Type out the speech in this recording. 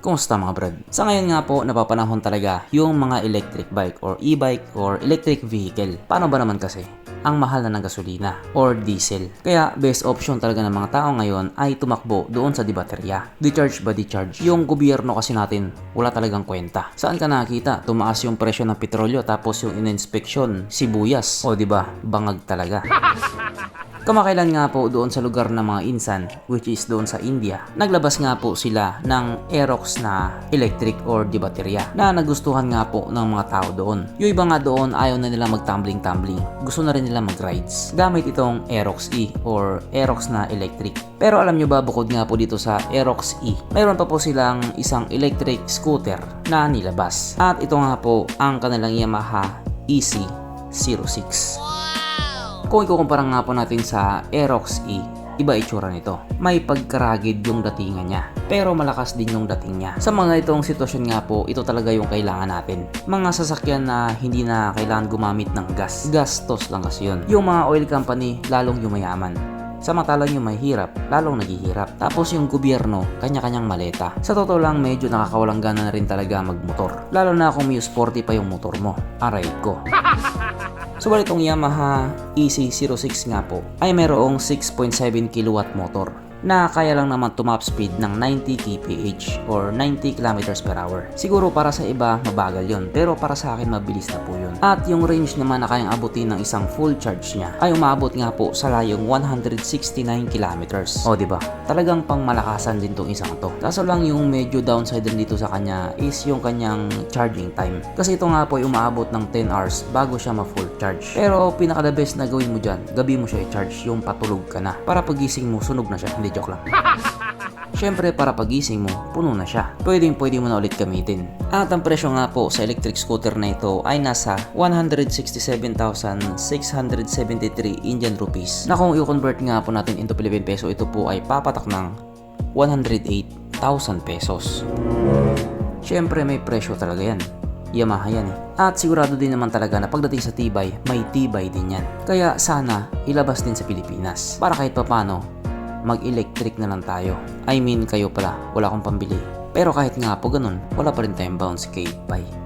Kumusta mga brad? Sa ngayon nga po, napapanahon talaga yung mga electric bike or e-bike or electric vehicle. Paano ba naman kasi? Ang mahal na ng gasolina or diesel. Kaya best option talaga ng mga tao ngayon ay tumakbo doon sa baterya. Decharge ba decharge? Yung gobyerno kasi natin, wala talagang kwenta. Saan ka nakakita? Tumaas yung presyo ng petrolyo tapos yung in-inspection, sibuyas. O diba, bangag talaga. Kamakailan nga po doon sa lugar ng mga insan, which is doon sa India, naglabas nga po sila ng Aerox na electric or baterya na nagustuhan nga po ng mga tao doon. Yung iba nga doon ayaw na nila mag-tumbling-tumbling. Gusto na rin nila mag-rides gamit itong Aerox E or Aerox na electric. Pero alam nyo ba, bukod nga po dito sa Aerox E, mayroon pa po silang isang electric scooter na nilabas. At ito nga po ang kanilang Yamaha EC06. Kung ikukumpara nga po natin sa Aerox E, iba itsura nito. May pagkaragid yung datingan niya, pero malakas din yung dating niya. Sa mga itong sitwasyon nga po, ito talaga yung kailangan natin. Mga sasakyan na hindi na kailangan gumamit ng gas. Gastos lang kasi yun. Yung mga oil company, lalong yumayaman. Samantalang yung may hirap, lalong naghihirap. Tapos yung gobyerno, kanya-kanyang maleta. Sa totoo lang, medyo nakakawalang gana na rin talaga magmotor. Lalo na kung may sporty pa yung motor mo. Aray ko. Subalit itong Yamaha EC06 nga po ay mayroong 6.7 kilowatt motor na kaya lang naman tumap speed ng 90 kph or 90 kilometers per hour. Siguro para sa iba mabagal yon, pero para sa akin mabilis na po yun. At yung range naman na kayang abutin ng isang full charge niya ay umabot nga po sa layong 169 kilometers. O diba? Talagang pang malakasan din tong isang to. Kaso lang yung medyo downside din dito sa kanya is yung kanyang charging time. Kasi ito nga po ay umaabot ng 10 hours bago siya ma-full charge. Pero pinaka the best na gawin mo dyan, gabi mo siya i-charge yung patulog ka na. Para pagising mo, sunog na siya. Hindi, joke lang. Syempre para pagising mo, puno na siya. Pwede mo na ulit gamitin. At ang presyo nga po sa electric scooter na ito ay nasa 167,673 Indian rupees. Na kung i-convert nga po natin into Philippine peso, ito po ay papatak ng 108,000 pesos. Syempre may presyo talaga yan. Yamaha yan eh. At sigurado din naman talaga na pagdating sa tibay, may tibay din yan. Kaya sana ilabas din sa Pilipinas para kahit papano mag-electric na lang tayo. I mean kayo pala, wala akong pambili. Pero kahit nga po ganun, wala pa rin tayong bounce cave. Bye.